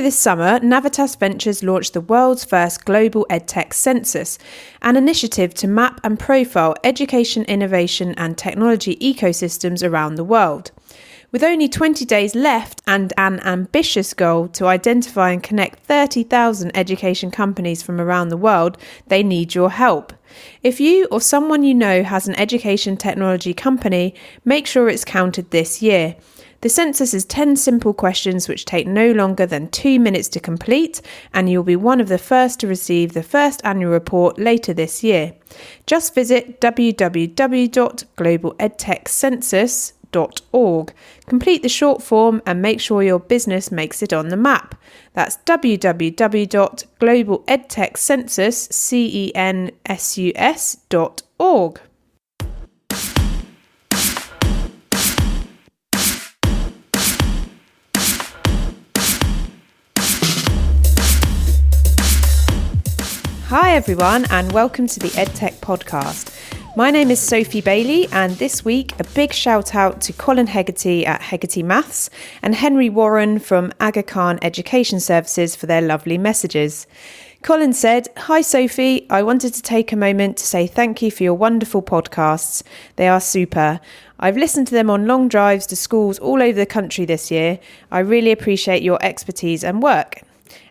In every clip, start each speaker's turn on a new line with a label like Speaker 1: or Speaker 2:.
Speaker 1: Earlier this summer, Navitas Ventures launched the world's first global EdTech census, an initiative to map and profile education, innovation and technology ecosystems around the world. With only 20 days left and an ambitious goal to identify and connect 30,000 education companies from around the world, they need your help. If you or someone you know has an education technology company, make sure it's counted this year. The census is 10 simple questions which take no longer than 2 minutes to complete, and you'll be one of the first to receive the first annual report later this year. Just visit www.globaledtechcensus.org. Complete the short form and make sure your business makes it on the map. That's www.globaledtechcensus.org. Hi everyone, and welcome to the Edtech Podcast. My name is Sophie Bailey, and this week a big shout out to Colin Hegarty at Hegarty Maths and Henry Warren from Aga Khan Education Services for their lovely messages. Colin said, "Hi Sophie, I wanted to take a moment to say thank you for your wonderful podcasts. They are super. I've listened to them on long drives to schools all over the country this year. I really appreciate your expertise and work."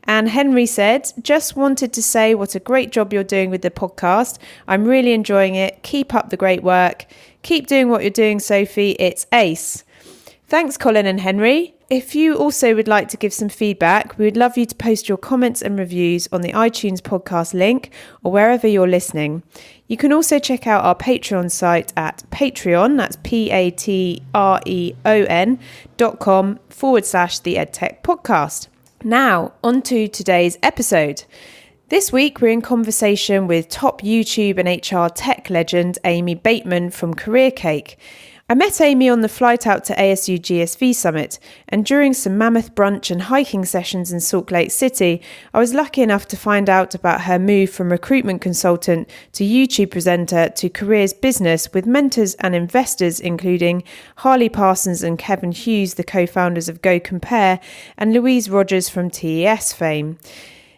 Speaker 1: And Henry said, "Just wanted to say what a great job you're doing with the podcast. I'm really enjoying it. Keep up the great work. Keep doing what you're doing, Sophie. It's ace." Thanks, Colin and Henry. If you also would like to give some feedback, we would love you to post your comments and reviews on the iTunes podcast link or wherever you're listening. You can also check out our Patreon site at Patreon, that's patreon.com/the EdTech Podcast. Now, on to today's episode. This week, we're in conversation with top YouTube and HRtech legend Amy Bateman from CareerCake. I met Amy on the flight out to ASU GSV Summit, and during some mammoth brunch and hiking sessions in Salt Lake City, I was lucky enough to find out about her move from recruitment consultant to YouTube presenter to careers business with mentors and investors including Harley Parsons and Kevin Hughes, the co-founders of Go Compare, and Louise Rogers from TES fame.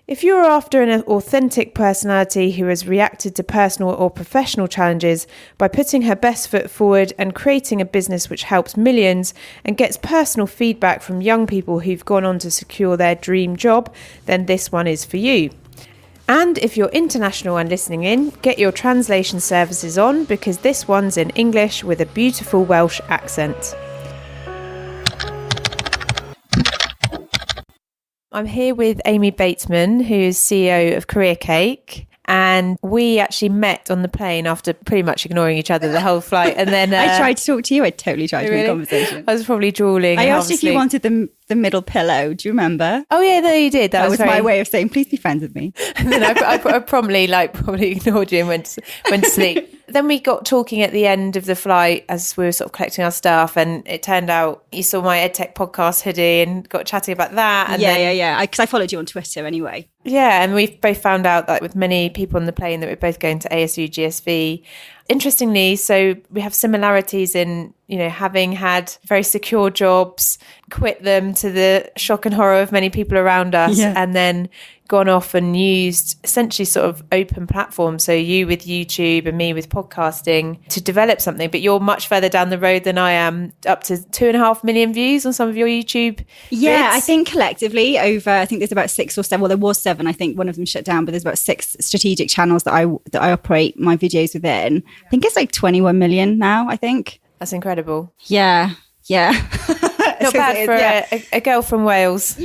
Speaker 1: If you're after an authentic personality who has reacted to personal or professional challenges by putting her best foot forward and creating a business which helps millions and gets personal feedback from young people who've gone on to secure their dream job, then this one is for you. And if you're international and listening in, get your translation services on because this one's in English with a beautiful Welsh accent. I'm here with Amy Bateman, who is CEO of CareerCake, and we actually met on the plane after pretty much ignoring each other the whole flight. And then
Speaker 2: I tried to talk to you. I totally tried to make conversation.
Speaker 1: I was probably drooling.
Speaker 2: I asked if you wanted the middle pillow. Do you remember?
Speaker 1: Oh yeah, no, you did.
Speaker 2: That was my way of saying, please be friends with me.
Speaker 1: And then I probably ignored you and went to sleep. Then we got talking at the end of the flight as we were sort of collecting our stuff, and it turned out you saw my EdTech Podcast hoodie and got chatting about that. And
Speaker 2: yeah. Because I followed you on Twitter anyway.
Speaker 1: Yeah, and we've both found out that with many people on the plane that we're both going to ASU GSV. Interestingly, so we have similarities in, having had very secure jobs, quit them to the shock and horror of many people around us, and then gone off and used essentially sort of open platforms. So you with YouTube and me with podcasting to develop something, but you're much further down the road than I am, up to 2.5 million views on some of your YouTube
Speaker 2: Yeah,
Speaker 1: bits.
Speaker 2: I think collectively I think there's about 6 or 7, well, there was 7, I think one of them shut down, but there's about 6 strategic channels that I operate my videos within. I think it's like 21 million now, I think.
Speaker 1: That's incredible.
Speaker 2: Yeah.
Speaker 1: Not bad for a girl from Wales.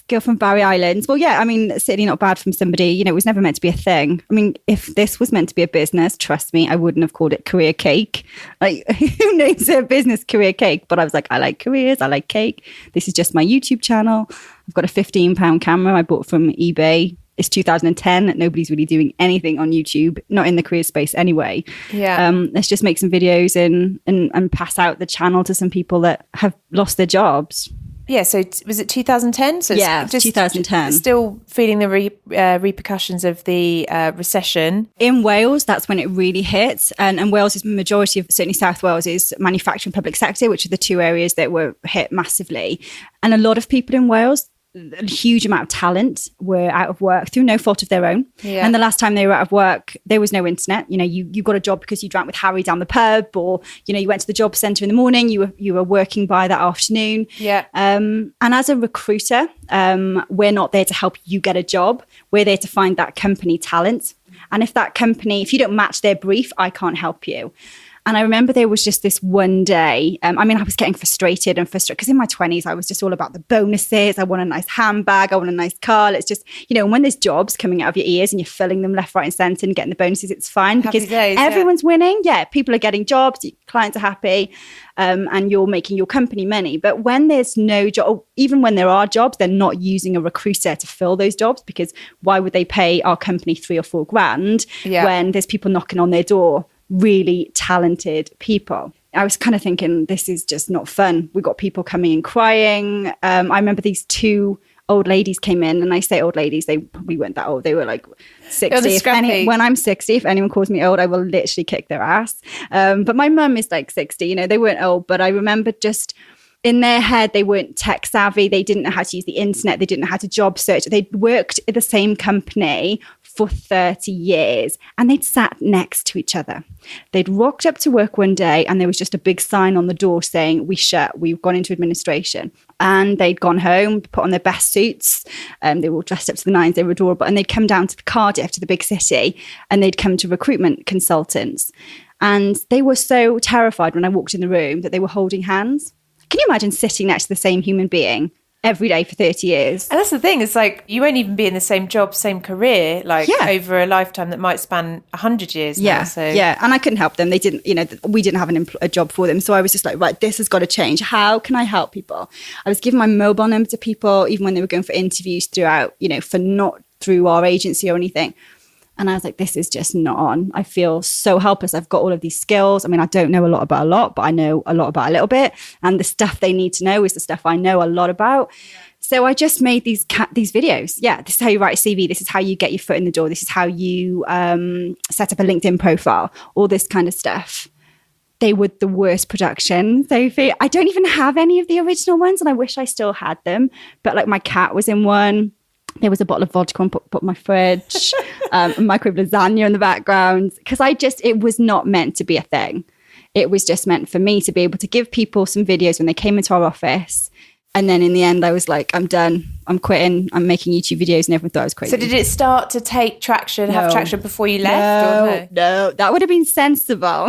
Speaker 2: Girl from Barry Islands. Well, certainly not bad from somebody, it was never meant to be a thing. I mean, if this was meant to be a business, trust me, I wouldn't have called it CareerCake. Like, who names their business CareerCake? But I was like, I like careers, I like cake. This is just my YouTube channel. I've got a £15 camera I bought from eBay. It's 2010. Nobody's really doing anything on YouTube, not in the career space anyway.
Speaker 1: Yeah.
Speaker 2: Let's just make some videos and pass out the channel to some people that have lost their jobs.
Speaker 1: Yeah, so was it 2010? So
Speaker 2: it's just 2010.
Speaker 1: Still feeling the repercussions of the recession.
Speaker 2: In Wales, that's when it really hit. And Wales is the majority of, certainly South Wales, is manufacturing public sector, which are the 2 areas that were hit massively. And a lot of people in Wales a huge amount of talent were out of work through no fault of their own.
Speaker 1: Yeah.
Speaker 2: And the last time they were out of work, there was no internet. You got a job because you drank with Harry down the pub, or, you went to the job centre in the morning, you were working by that afternoon.
Speaker 1: Yeah.
Speaker 2: And as a recruiter, we're not there to help you get a job. We're there to find that company talent. And if you don't match their brief, I can't help you. And I remember there was just this one day, I was getting frustrated because in my 20s, I was just all about the bonuses. I want a nice handbag. I want a nice car. It's just, when there's jobs coming out of your ears and you're filling them left, right and centre and getting the bonuses, it's fine because everyone's winning. Yeah, people are getting jobs, clients are happy, and you're making your company money. But when there's no job, even when there are jobs, they're not using a recruiter to fill those jobs, because why would they pay our company $3,000 or $4,000 when there's people knocking on their door? Really talented people. I was kind of thinking, this is just not fun. We got people coming and crying. I remember these two old ladies came in, and I say old ladies, they probably weren't that old. They were like 60. When I'm 60, if anyone calls me old, I will literally kick their ass. But my mum is like 60, they weren't old, but I remember just in their head, they weren't tech savvy. They didn't know how to use the internet. They didn't know how to job search. They'd worked at the same company for 30 years and they'd sat next to each other. They'd rocked up to work one day and there was just a big sign on the door saying, we've gone into administration. And they'd gone home, put on their best suits. They were all dressed up to the nines. They were adorable. And they'd come down to Cardiff, to the big city, and they'd come to recruitment consultants. And they were so terrified when I walked in the room that they were holding hands. Can you imagine sitting next to the same human being every day for 30 years?
Speaker 1: And that's the thing, it's like you won't even be in the same job, same career, over a lifetime that might span 100 years now.
Speaker 2: Yeah, and I couldn't help them. They didn't, we didn't have a job for them. So I was just like, right, this has got to change. How can I help people? I was giving my mobile number to people, even when they were going for interviews throughout, for not through our agency or anything. And I was like, this is just not on. I feel so helpless. I've got all of these skills. I don't know a lot about a lot, but I know a lot about a little bit. And the stuff they need to know is the stuff I know a lot about. Yeah. So I just made these videos. Yeah, this is how you write a CV. This is how you get your foot in the door. This is how you set up a LinkedIn profile. All this kind of stuff. They were the worst production, Sophie. I don't even have any of the original ones, and I wish I still had them. But my cat was in one. There was a bottle of vodka on put my fridge, a microwave lasagna in the background. Because it was not meant to be a thing. It was just meant for me to be able to give people some videos when they came into our office. And then in the end, I was like, I'm done. I'm quitting. I'm making YouTube videos, and everyone thought I was crazy.
Speaker 1: So did it start to take traction, have traction before you left?
Speaker 2: No, that would have been sensible.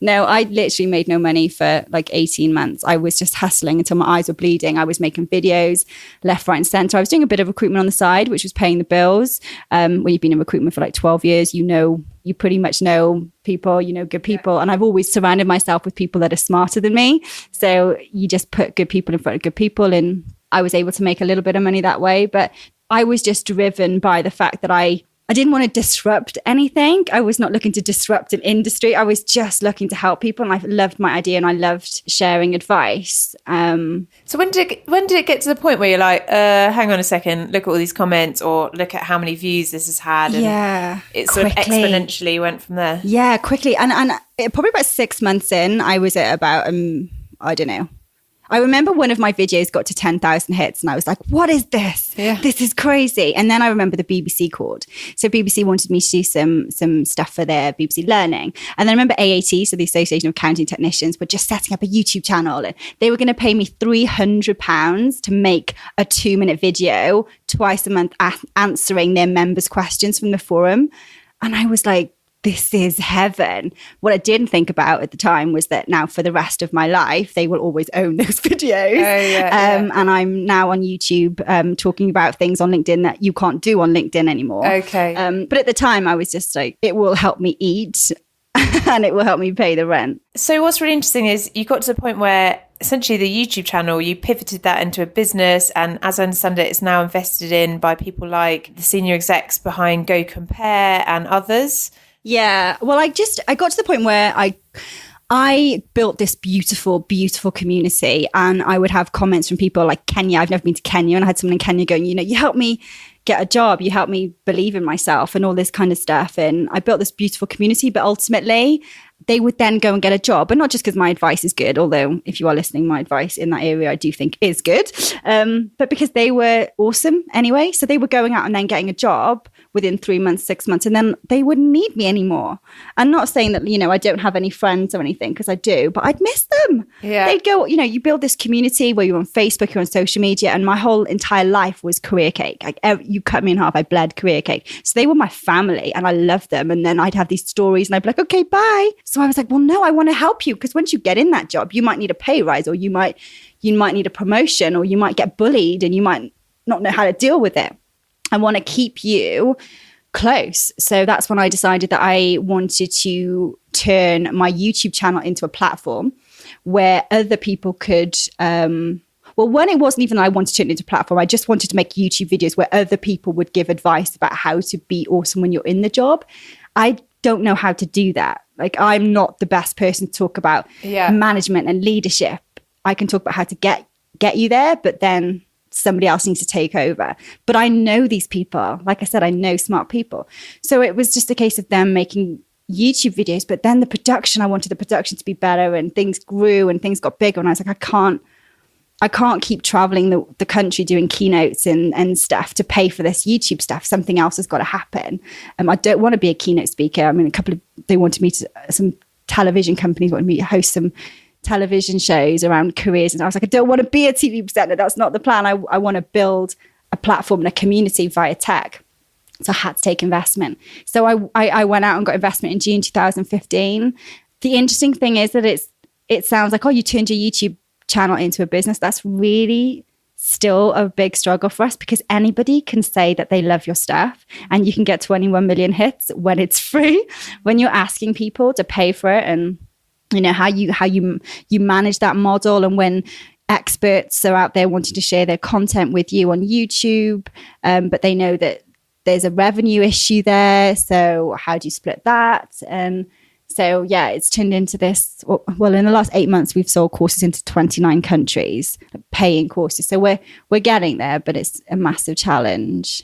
Speaker 2: No, I literally made no money for 18 months. I was just hustling until my eyes were bleeding. I was making videos left, right and centre. I was doing a bit of recruitment on the side, which was paying the bills. When you've been in recruitment for 12 years, you pretty much know people, good people. And I've always surrounded myself with people that are smarter than me. So you just put good people in front of good people, and I was able to make a little bit of money that way. But I was just driven by the fact that I didn't want to disrupt anything. I was not looking to disrupt an industry. I was just looking to help people, and I loved my idea and I loved sharing advice.
Speaker 1: So when did it get to the point where you're like, hang on a second, look at all these comments, or look at how many views this has had? And it sort of exponentially went from there. Yeah,
Speaker 2: quickly. And probably about 6 months in, I was at about, I don't know. I remember one of my videos got to 10,000 hits and I was like, what is this? Yeah. This is crazy. And then I remember the BBC called. So BBC wanted me to do some stuff for their BBC Learning. And then I remember AAT, so the Association of Accounting Technicians, were just setting up a YouTube channel. And they were going to pay me £300 to make a 2-minute video twice a month answering their members' questions from the forum. And I was like, this is heaven. What I didn't think about at the time was that now for the rest of my life, they will always own those videos. And I'm now on YouTube talking about things on LinkedIn that you can't do on LinkedIn anymore.
Speaker 1: Okay.
Speaker 2: But at the time, I was just like, it will help me eat and it will help me pay the rent.
Speaker 1: So what's really interesting is you got to the point where essentially the YouTube channel, you pivoted that into a business, and as I understand it, it's now invested in by people like the senior execs behind Go Compare and others.
Speaker 2: Yeah. Well, I got to the point where I built this beautiful, beautiful community, and I would have comments from people like Kenya. I've never been to Kenya, and I had someone in Kenya going, you helped me get a job, you helped me believe in myself and all this kind of stuff. And I built this beautiful community, but ultimately they would then go and get a job, but not just because my advice is good, although if you are listening, my advice in that area I do think is good, but because they were awesome anyway. So they were going out and then getting a job within 3 months, 6 months, and then they wouldn't need me anymore. I'm not saying that, I don't have any friends or anything, because I do, but I'd miss them.
Speaker 1: Yeah.
Speaker 2: They'd go, you build this community where you're on Facebook, you're on social media, and my whole entire life was Career Cake. Like, you cut me in half, I bled Career Cake. So they were my family and I loved them. And then I'd have these stories and I'd be like, okay, bye. So I was like, well, no, I want to help you, because once you get in that job, you might need a pay rise, or you might need a promotion, or you might get bullied and you might not know how to deal with it. I want to keep you close. So that's when I decided that I wanted to turn my YouTube channel into a platform where other people could, when it wasn't even I wanted to turn it into a platform, I just wanted to make YouTube videos where other people would give advice about how to be awesome when you're in the job. I don't know how to do that. Like, I'm not the best person to talk about management and leadership. I can talk about how to get you there, but then somebody else needs to take over. But I know these people. Like I said, I know smart people. So it was just a case of them making YouTube videos, but then I wanted the production to be better, and things grew and things got bigger. And I was like, I can't keep traveling the country doing keynotes and stuff to pay for this YouTube stuff. Something else has got to happen. I don't want to be a keynote speaker. I mean, they wanted me to, some television companies wanted me to host some television shows around careers. And I was like, I don't want to be a TV presenter. That's not the plan. I want to build a platform and a community via tech. So I had to take investment. So I went out and got investment in June 2015. The interesting thing is that it sounds like, oh, you turned your YouTube channel into a business. That's really still a big struggle for us, because anybody can say that they love your stuff and you can get 21 million hits when it's free. When you're asking people to pay for it, and how you manage that model, and when experts are out there wanting to share their content with you on YouTube, but they know that there's a revenue issue there. So how do you split that? And so, it's turned into this. Well, in the last 8 months, we've sold courses into 29 countries, paying courses. So we're getting there, but it's a massive challenge.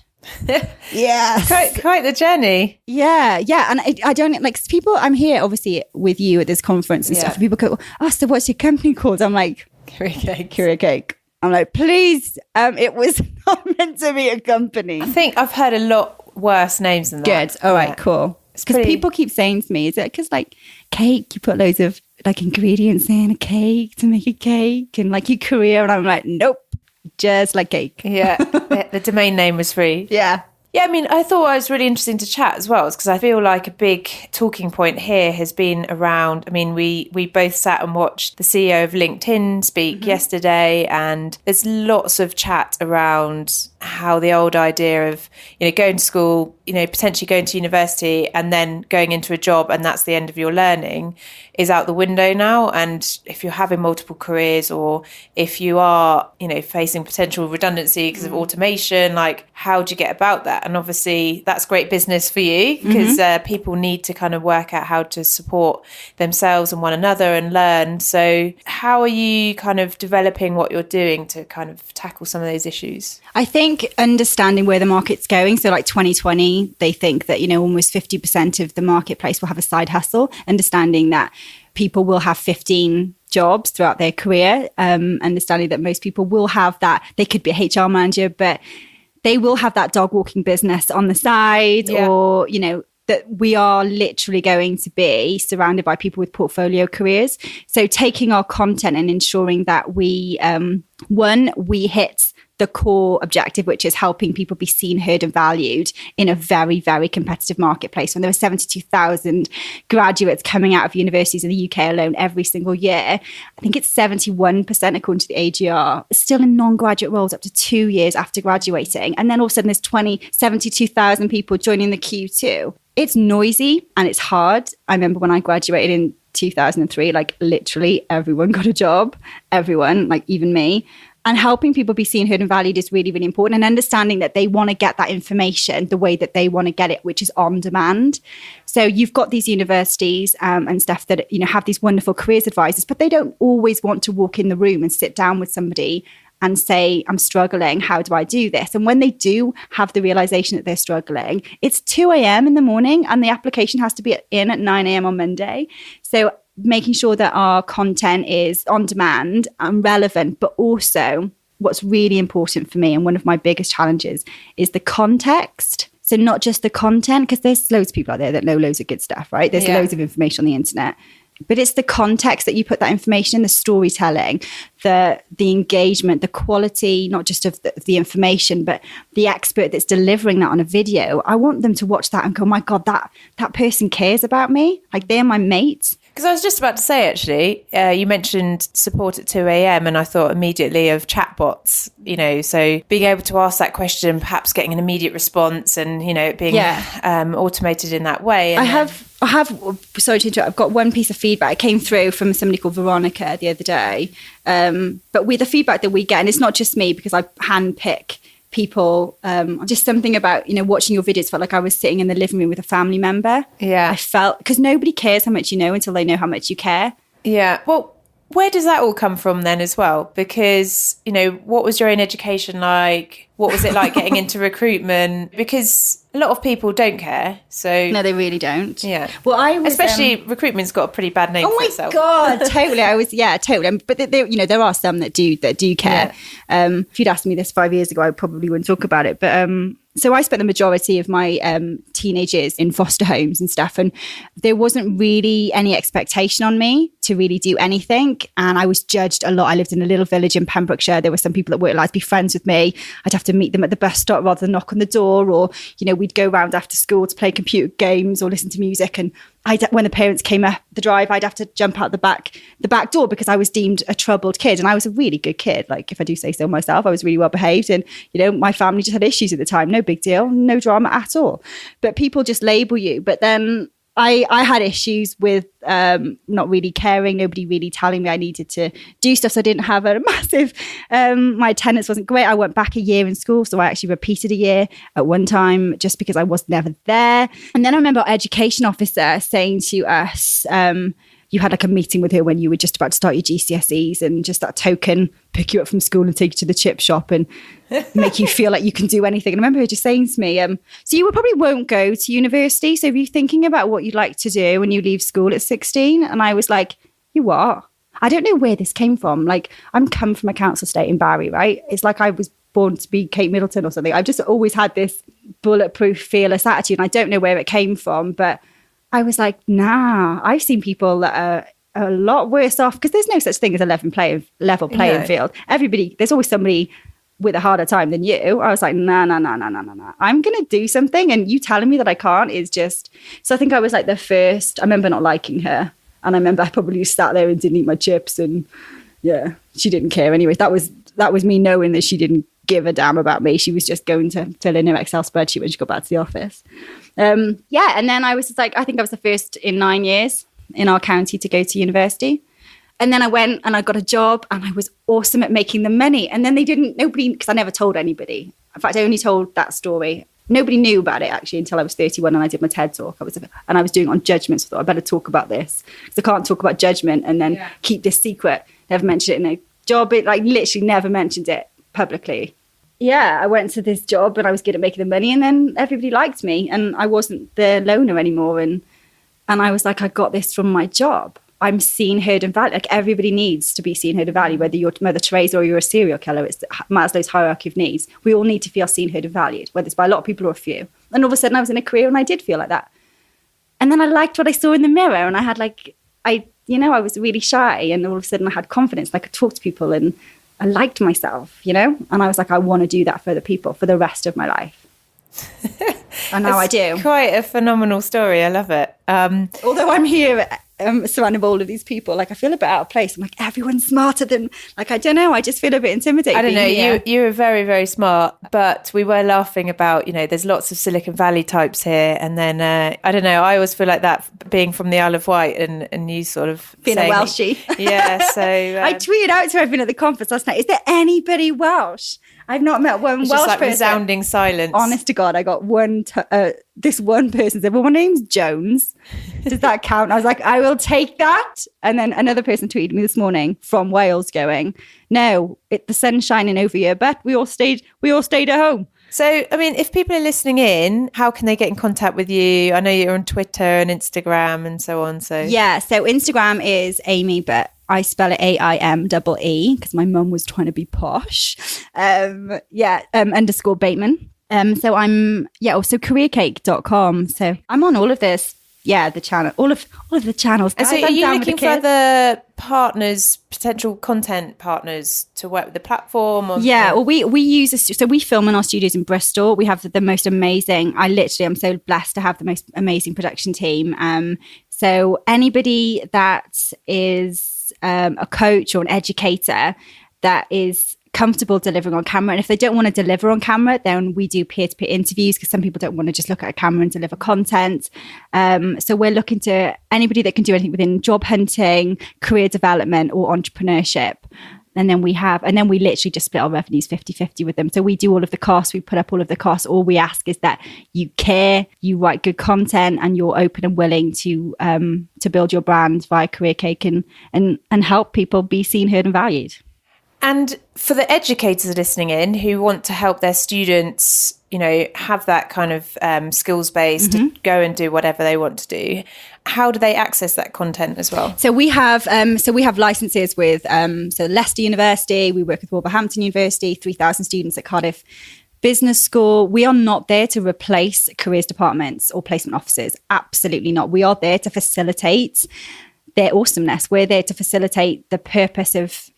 Speaker 2: Yeah,
Speaker 1: quite the journey.
Speaker 2: Yeah. And I don't like people. I'm here obviously with you at this conference and stuff. And people go, "Oh, so what's your company called?" I'm like, Career Cake. I'm like, please. It was not meant to be a company.
Speaker 1: I think I've heard a lot worse names than that.
Speaker 2: Good. All right. Cool. Because people keep saying to me, is it because like cake, you put loads of like ingredients in a cake to make a cake, and like your career? And I'm like, nope, just like cake.
Speaker 1: Yeah, the domain name was free.
Speaker 2: Yeah.
Speaker 1: Yeah, I mean, I thought it was really interesting to chat as well, because I feel like a big talking point here has been around, I mean, we both sat and watched the CEO of LinkedIn speak yesterday, and there's lots of chat around how the old idea of, going to school, potentially going to university and then going into a job and that's the end of your learning is out the window now. And if you're having multiple careers, or if you are, facing potential redundancy because of automation, like how do you get about that? And obviously that's great business for you, because people need to kind of work out how to support themselves and one another and learn. So how are you kind of developing what you're doing to kind of tackle some of those issues?
Speaker 2: I think understanding where the market's going. So like 2020, they think that, almost 50% of the marketplace will have a side hustle, understanding that people will have 15 jobs throughout their career, understanding that most people will have that. They could be a HR manager, but they will have that dog walking business on the side, or, that we are literally going to be surrounded by people with portfolio careers. So taking our content and ensuring that we hit the core objective, which is helping people be seen, heard and valued in a very, very competitive marketplace. When there were 72,000 graduates coming out of universities in the UK alone every single year, I think it's 71% according to the AGR, still in non-graduate roles up to 2 years after graduating. And then all of a sudden there's 72,000 people joining the queue too. It's noisy and it's hard. I remember when I graduated in 2003, like literally everyone got a job, everyone, like even me. And helping people be seen, heard and valued is really, really important. And understanding that they want to get that information the way that they want to get it, which is on demand. So you've got these universities and stuff that, have these wonderful careers advisors, but they don't always want to walk in the room and sit down with somebody and say, I'm struggling. How do I do this? And when they do have the realization that they're struggling, it's 2 a.m. in the morning and the application has to be in at 9 a.m. on Monday. So making sure that our content is on demand and relevant, but also what's really important for me and one of my biggest challenges is the context. So not just the content, because there's loads of people out there that know loads of good stuff, right? There's loads of information on the internet. But it's the context that you put that information in, the storytelling, the engagement, the quality, not just of the information, but the expert that's delivering that on a video. I want them to watch that and go, oh my God, that person cares about me. Like they're my mates.
Speaker 1: Because I was just about to say, actually, you mentioned support at 2 a.m. and I thought immediately of chatbots, so being able to ask that question, perhaps getting an immediate response and, it being automated in that way.
Speaker 2: I have, sorry to interrupt, I've got one piece of feedback. It came through from somebody called Veronica the other day. But with the feedback that we get, and it's not just me because I handpick people, just something about, watching your videos felt like I was sitting in the living room with a family member.
Speaker 1: Yeah.
Speaker 2: I felt, because nobody cares how much you know until they know how much you care.
Speaker 1: Yeah. Well, where does that all come from then as well? Because, what was your own education like? What was it like getting into recruitment? Because a lot of people don't care. So
Speaker 2: no, they really don't.
Speaker 1: Yeah.
Speaker 2: Well,
Speaker 1: especially recruitment's got a pretty bad name for itself.
Speaker 2: Oh my God, totally. Totally. But there are some that do care. Yeah. If you'd asked me this 5 years ago, I probably wouldn't talk about it. But so I spent the majority of my teenage years in foster homes and stuff, and there wasn't really any expectation on me to really do anything. And I was judged a lot. I lived in a little village in Pembrokeshire. There were some people that weren't allowed to be friends with me. I'd have to meet them at the bus stop rather than knock on the door, or we'd go around after school to play computer games or listen to music. And when the parents came up the drive, I'd have to jump out the back door because I was deemed a troubled kid. And I was a really good kid. Like, if I do say so myself, I was really well behaved. And, my family just had issues at the time. No big deal, no drama at all. But people just label you. But then I had issues with not really caring, nobody really telling me I needed to do stuff. So I didn't have a massive, my attendance wasn't great. I went back a year in school. So I actually repeated a year at one time just because I was never there. And then I remember our education officer saying to us, you had like a meeting with her when you were just about to start your GCSEs, and just that token, pick you up from school and take you to the chip shop and make you feel like you can do anything. And I remember her just saying to me, so you probably won't go to university. So are you thinking about what you'd like to do when you leave school at 16? And I was like, you are? I don't know where this came from. Like, I'm come from a council estate in Barry, right? It's like I was born to be Kate Middleton or something. I've just always had this bulletproof, fearless attitude. And I don't know where it came from, but I was like, nah, I've seen people that are a lot worse off, because there's no such thing as a level playing field. There's always somebody with a harder time than you. I was like, nah. I'm going to do something. And you telling me that I can't is just... So I think I was like the first... I remember not liking her. And I remember I probably sat there and didn't eat my chips. And yeah, she didn't care anyway. That was me knowing that she didn't give a damn about me. She was just going to fill in her Excel spreadsheet when she got back to the office. And then I was just like, I think I was the first in 9 years in our county to go to university. And then I went and I got a job and I was awesome at making the money. And then nobody, because I never told anybody. In fact, I only told that story. Nobody knew about it actually until I was 31 and I did my TED talk. I was doing it on judgment. So I thought I better talk about this, because I can't talk about judgment and then keep this secret. Never mentioned it in a job. It literally never mentioned it publicly. Yeah, I went to this job and I was good at making the money, and then everybody liked me and I wasn't the loner anymore. And I was like, I got this from my job. I'm seen, heard and valued. Like, everybody needs to be seen, heard and valued, whether you're Mother Teresa or you're a serial killer. It's Maslow's hierarchy of needs. We all need to feel seen, heard and valued, whether it's by a lot of people or a few. And all of a sudden I was in a career and I did feel like that. And then I liked what I saw in the mirror, and I had I was really shy, and all of a sudden I had confidence. I could talk to people and I liked myself, and I was like, I want to do that for other people for the rest of my life. And now I do.
Speaker 1: Quite a phenomenal story. I love it.
Speaker 2: Although I'm here surrounded by all of these people, I feel a bit out of place. I'm like, everyone's smarter than, I don't know. I just feel a bit intimidated.
Speaker 1: I don't know. You were very, very smart, but we were laughing about, there's lots of Silicon Valley types here. And then, I don't know, I always feel like that being from the Isle of Wight and you sort of
Speaker 2: being a Welshie.
Speaker 1: Yeah. So
Speaker 2: I tweeted out to everyone at the conference last night, is there anybody Welsh? I've not met one
Speaker 1: It's
Speaker 2: Welsh
Speaker 1: just like
Speaker 2: person.
Speaker 1: resounding silence.
Speaker 2: Honest to God, I got this one person said, well, my name's Jones. Does that count? I was like, I will take that. And then another person tweeted me this morning from Wales going, no, the sun's shining over here, but we all stayed at home.
Speaker 1: So, I mean, if people are listening in, how can they get in contact with you? I know you're on Twitter and Instagram and so on. So
Speaker 2: yeah, so Instagram is Amy, but I spell it AIMEE because my mum was trying to be posh. _ Bateman. So I'm, also careercake.com. So I'm on all of this. Yeah, the channel, all of the channels.
Speaker 1: And so are you looking for other partners, potential content partners to work with the platform?
Speaker 2: Well, we use we film in our studios in Bristol. We have the most amazing, I'm so blessed to have the most amazing production team. So anybody that is a coach or an educator that is comfortable delivering on camera, and if they don't want to deliver on camera, then we do peer-to-peer interviews because some people don't want to just look at a camera and deliver content. So we're looking to anybody that can do anything within job hunting, career development or entrepreneurship. And then we literally just split our revenues 50-50 with them. So we do all of the costs, we put up all of the costs. All we ask is that you care, you write good content, and you're open and willing to build your brand via CareerCake and help people be seen, heard and valued.
Speaker 1: And for the educators listening in who want to help their students, have that kind of skills base to go and do whatever they want to do, how do they access that content as well?
Speaker 2: So we have licenses with Leicester University. We work with Wolverhampton University, 3,000 students at Cardiff Business School. We are not there to replace careers departments or placement officers. Absolutely not. We are there to facilitate their awesomeness. We're there to facilitate the purpose of,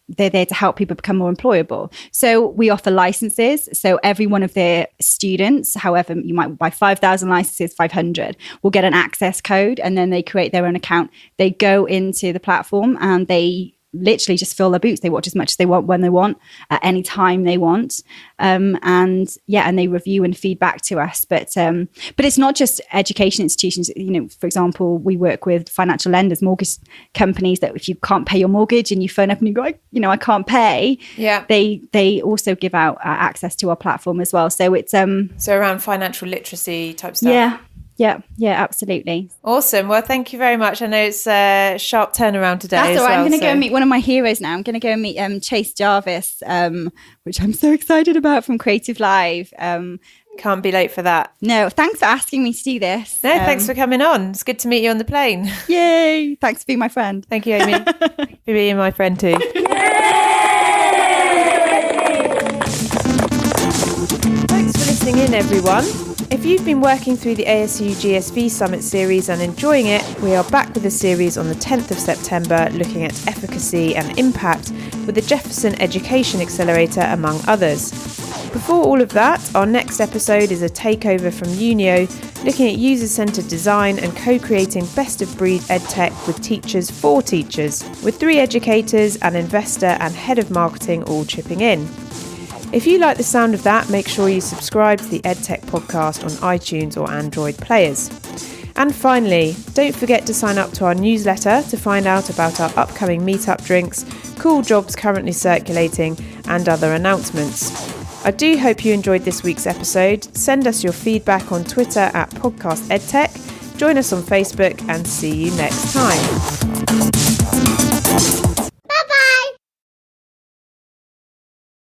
Speaker 2: they're there to help people become more employable. So we offer licenses. So every one of their students, however, you might buy 5,000 licenses, 500, will get an access code, and then they create their own account. They go into the platform and they literally just fill their boots. They watch as much as they want, when they want, at any time they want. And they review and feedback to us. But it's not just education institutions. For example, we work with financial lenders, mortgage companies, that if you can't pay your mortgage and you phone up and you go, I can't pay.
Speaker 1: Yeah.
Speaker 2: They also give out access to our platform as well. So it's
Speaker 1: so around financial literacy type stuff.
Speaker 2: Yeah, absolutely.
Speaker 1: Awesome. Well, thank you very much. I know it's a sharp turnaround today.
Speaker 2: That's all right. I'm going to go and meet one of my heroes now. I'm going to go and meet Chase Jarvis, which I'm so excited about, from Creative Live.
Speaker 1: Can't be late for that.
Speaker 2: No, thanks for asking me to do this.
Speaker 1: No, thanks for coming on. It's good to meet you on the plane.
Speaker 2: Yay. Thanks for being my friend.
Speaker 1: Thank you, Amy. For being my friend too. Thanks for listening in, everyone. If you've been working through the ASU GSV Summit series and enjoying it, we are back with a series on the 10th of September looking at efficacy and impact with the Jefferson Education Accelerator, among others. Before all of that, our next episode is a takeover from Unio, looking at user-centered design and co-creating best-of-breed edtech with teachers for teachers, with 3 educators, an investor and head of marketing all chipping in. If you like the sound of that, make sure you subscribe to the Edtech Podcast on iTunes or Android players. And finally, don't forget to sign up to our newsletter to find out about our upcoming meetup drinks, cool jobs currently circulating, and other announcements. I do hope you enjoyed this week's episode. Send us your feedback on Twitter at Podcast Edtech. Join us on Facebook and see you next time.